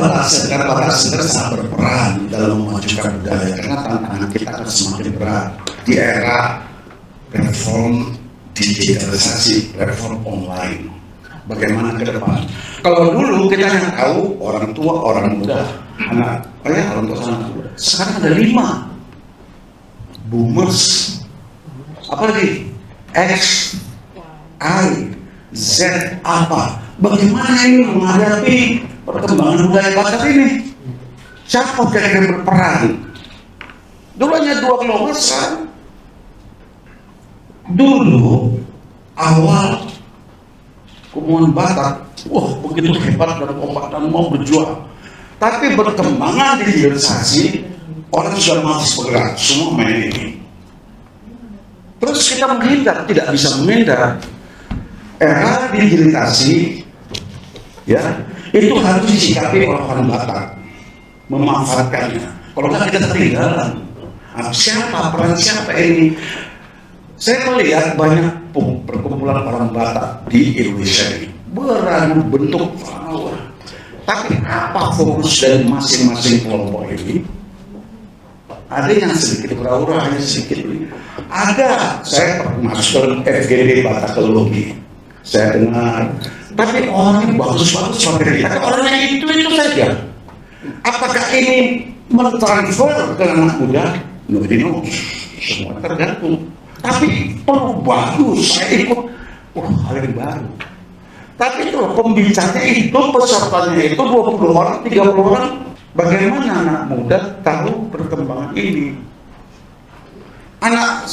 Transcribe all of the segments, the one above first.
Batak Center sangat berperan dalam memajukan budaya karena tantangan kita akan semakin berat di era reform digitalisasi, reform online. Bagaimana ke depan? Kalau dulu kita yang tahu orang tua, orang muda, anak, orang tua anak muda. Sekarang ada 5 boomers, apalagi X, Y, Z apa? Bagaimana ini menghadapi perkembangan budaya Batak ini? Siapa kira-kira berperan? Dulu hanya 2 kelompok. Dulu awal Kumuan Batak, wah begitu hebat dan kompak dan mau berjuang. Tapi berkembangan digitalisasi, orang sudah malas bergerak, semua main ini. Terus kita menghindar, tidak bisa menghindar. Era digitalisasi, ya, itu harus disikapi oleh orang Batak, memanfaatkannya. Kalau nggak kita ketinggalan. Siapa peran siapa ini? Saya melihat banyak perkumpulan orang Batak di Indonesia ini beragam bentuk power. Tapi apa fokus dari masing-masing kelompok ini? Ada yang sedikit pura-pura, hanya sedikit ini. Ada, saya masuk dalam FGD Batakologi. Saya dengar, tapi orangnya bagus-bagus materi. Tapi orangnya itu saja. Apakah ini mentransfer ke anak muda? No, semua tergantung. Tapi bagus, saya ikut, hal yang baru. Tapi itu pembicaranya itu, pesertanya itu 20 orang, 30 orang. Bagaimana anak muda tahu perkembangan ini? Anak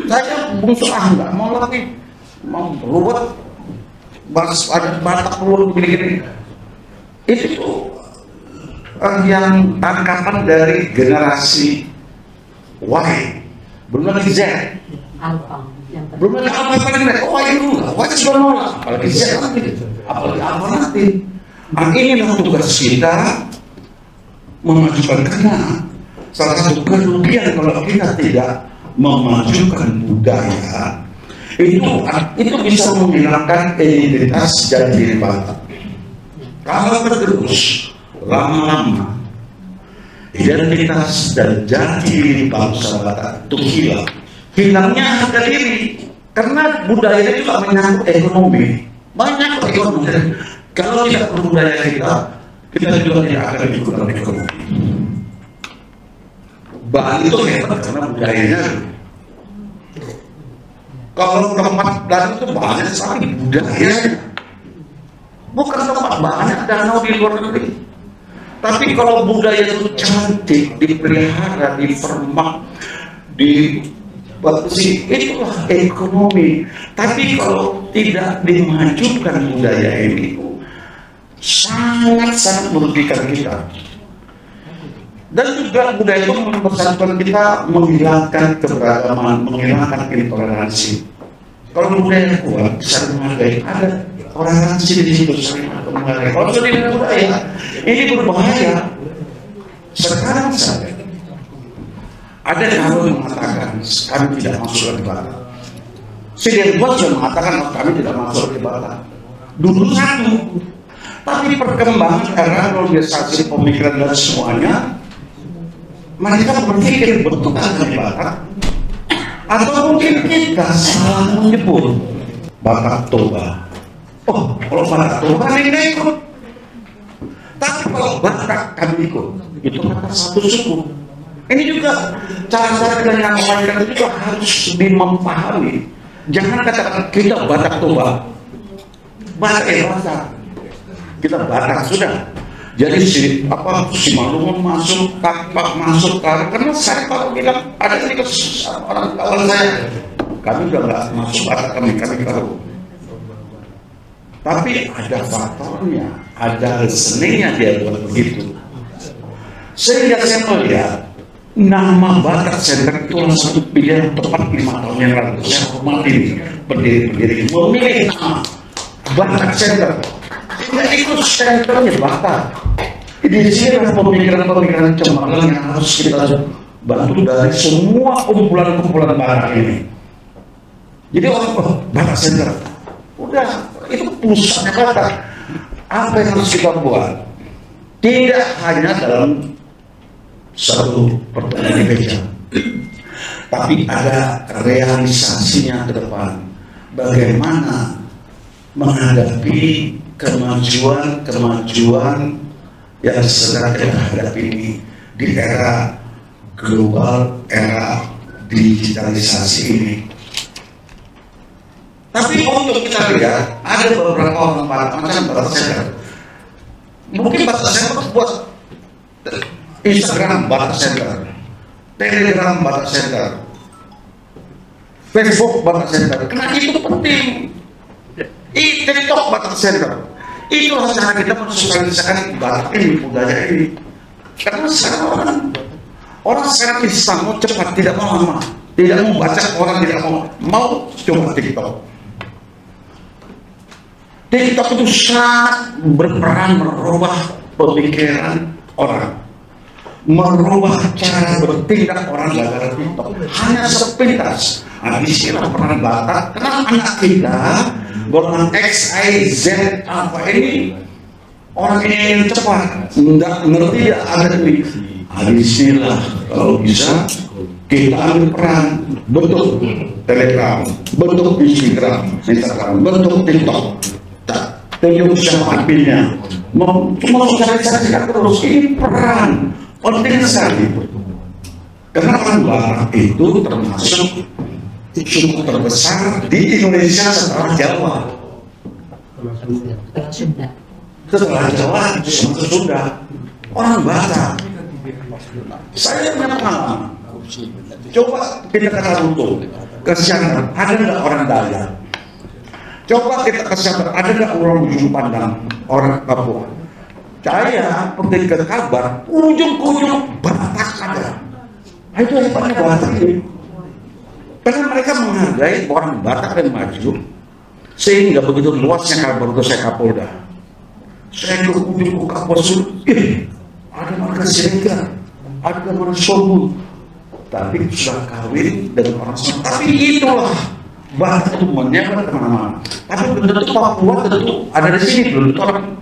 saya bungsu nggak mau lagi, mau berubah, ada Batak keluar begini-gini. Itu yang tangkapan dari generasi Y. Belum lagi Z, belum lagi apa lagi, itu sudah nolak, apalagi Z lagi, apalagi apa nanti. Inilah tugas kita memajukan, karena salah satu kerugian kalau kita tidak memajukan budaya itu bisa menghilangkan identitas dan diri Batak. Kalau terus lama-lama identitas dan jati diri bangsa Batak itu hilang. Hilangnya harga diri, karena budaya itu juga menyangkut ekonomi. Banyak ekonomi. Kalau tidak berbudaya kita juga tidak akan ikut dalam ekonomi. Bali itu hebat karena budayanya. Kalau tempat danau itu banyak sekali budaya. Bukan tempat banyak danau di luar negeri. Tapi kalau budaya itu cantik, dipelihara, dipermak, dibatasi, itulah ekonomi. Tapi kalau tidak dimajukan budaya ini, sangat-sangat merugikan kita. Dan juga budaya itu mempersatukan kita, menghilangkan keberagaman, menghilangkan intoleransi. Kalau budaya kuat, bisa menghargai, ada toleransi di situ, saling menghargai. Kalau tidak budaya, ini berbahaya. Sekarang saja ada yang mengatakan kami tidak masuk ke Batak. Sudirman sudah mengatakan kami tidak masuk ke Batak. Dulu satu, tapi perkembangan era globalisasi pemikiran dan semuanya, mereka berpikir betul di Batak, atau mungkin kita salah menyebut Batak Toba. Oh, kalau Batak Toba ini ikut. Tapi kalau Batak kami ikut, itu kata satu suku. Ini juga cara-cara yang memainkan itu juga harus dimempahami. Jangan katakan kita Batak Toba, Batak, kita Batak sudah. Jadi si Malungun masuk, Tapak masuk, karena saya kalau bilang ada ini orang kawan saya, kami juga nggak masuk Batak, kami tahu. Tapi ada faktornya, ada reasoningnya dia buat begitu. Sehingga saya melihat nama Batak Center itu satu pilihan tepat 5 tahun yang lalu. Saya hormati pendiri memilih nama Batak Center. Tidak ikut centernya Batak. Di sini ada pemikiran-pemikiran cemerlang yang harus kita bantu dari semua kumpulan-kumpulan Batak ini. Jadi orang Batak Center, udah itu pusatnya Batak. Apa yang harus kita buat? tidak hanya dalam satu pertemuan gereja, tapi ada realisasinya ke depan. Bagaimana menghadapi kemajuan yang sedang kita hadapi ini di era global, era digitalisasi ini. Tapi untuk kita lihat, ada beberapa orang macam batas sender. Mungkin batas sender buat Instagram batas sender, Telegram batas sender, Facebook batas sender. Karena itu penting. TikTok batas sender. Itulah cara kita mensosialisasikan batas ini, budaya ini. Karena sekarang orang sekarang Islam mau cepat, tidak mau lama, tidak mau baca, orang tidak mau cuma TikTok. TikTok itu sangat berperan merubah pemikiran orang, merubah cara bertindak orang gara-gara TikTok. Hanya sepintas. Nah, disinilah peran Batak. Karena anak kita golongan X, Y, Z apa ini orang ini yang cepat, nggak ngerti ya ada ini. Disinilah kalau bisa kita ambil peran, bentuk Telegram, bentuk Instagram, bentuk TikTok. Tunjuk siapa adminnya, cuma sosialisasikan terus. Ini peran penting sekali, karena orang Batak itu termasuk suku terbesar di Indonesia setelah Jawa. Setelah Jawa, Sunda, orang Batak. Saya punya pengalaman. Coba kita ke Tarutung, ke Siantar, ada nggak orang Dayak? Coba kita ke Siantar, ada nggak orang ujung pandang, orang Papua? Saya pergi ke Kalbar, ujung-ujung Batak ada. Nah, itu hebatnya Batak ini. Karena mereka menghargai orang Batak yang maju, sehingga begitu luasnya Kalbar itu saya Kapolda. Saya ke ujung Kapolda, ada marga Senegal, ada marga Solo, tapi sudah kawin dengan orang Solo. Tapi itulah Batak itu menyebar kemana-mana. Tapi belum tentu Papua tentu ada di sini, belum tentu orang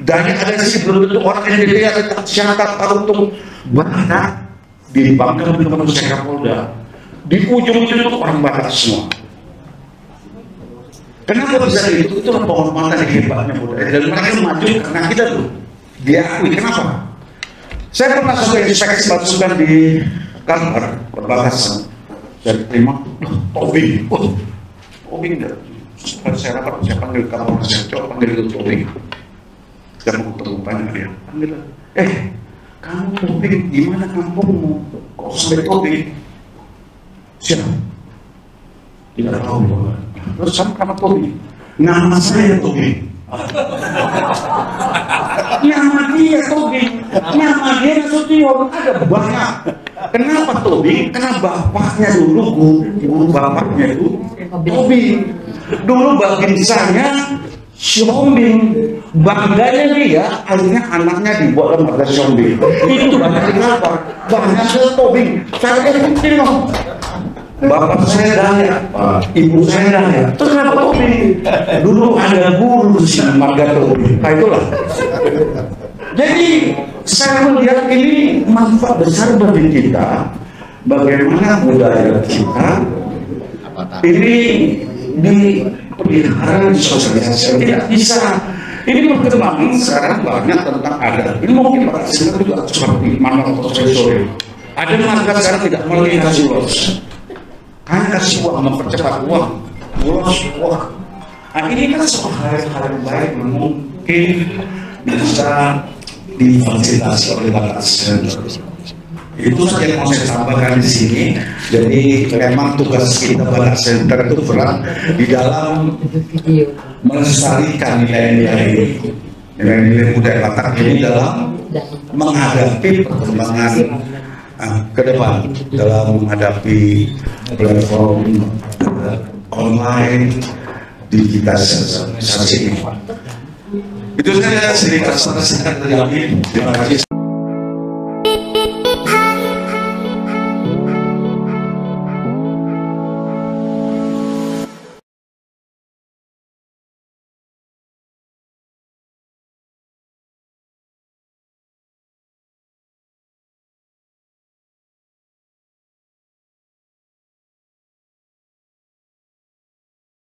Dayak ada di sini, belum tentu orang Indonesia ada Siantar, Tarutung. Batak dibanggakan dengan saya Kapolda. Di ujung-ujung itu orang Batak semua. Kenapa bisa itu? Itulah penghormatan yang hebatnya budaya. Dan mereka maju karena kita tuh diakui. Kenapa? Saya pernah sampai inspeksi pasukan di Kalbar, perbatasan. Saya terima, Tobing. Tobing dah. Saya rapat, saya panggil Kapolres, saya coba panggil ke Tobing. Saya mau ketemu banyak dia. Panggil, kamu Tobing, gimana kampungmu? Kok sampai Tobing? Siapa? Tidak tahu. Terus sama kamu Tobing? Nama saya Tobing. Nama dia Tobing. Nama dia Nasution. Ada banyak. Kenapa Tobing? Karena bapaknya dulu, guru bapaknya itu Tobing. Dulu bagiannya Siombing. Bangganya dia, akhirnya anaknya dibuat lembaga Siombing. Itu banyak di Kalbar. Banyak ke Tobing. Saya ikutin loh. Bapak saya Dayak, ibu saya Dayak. Terus kenapa Tobing? Dulu ada guru di marga Tobing. Nah itulah. Jadi saya melihat ini manfaat besar bagi kita. Bagaimana budaya kita ini dipelihara, disosialisasi. Tidak bisa. Ini perkembangan sekarang banyak tentang adat. Ini mungkin Pak Presiden juga seperti manual sore-sore. Ada marga sekarang tidak melihat kasih los. Hanya kasih uang, mempercepat uang, uang. Nah ini kan soal hal-hal yang baik mungkin bisa difasilitasi oleh Batak Center. Itu saja yang mau saya tambahkan di sini. Jadi memang tugas kita Batak Center itu berat di dalam melestarikan nilai-nilai budaya Batak ini dalam menghadapi perkembangan ke depan, dalam menghadapi platform online digitalisasi ini. Itu saja sedikit saran dari kami. Terima kasih.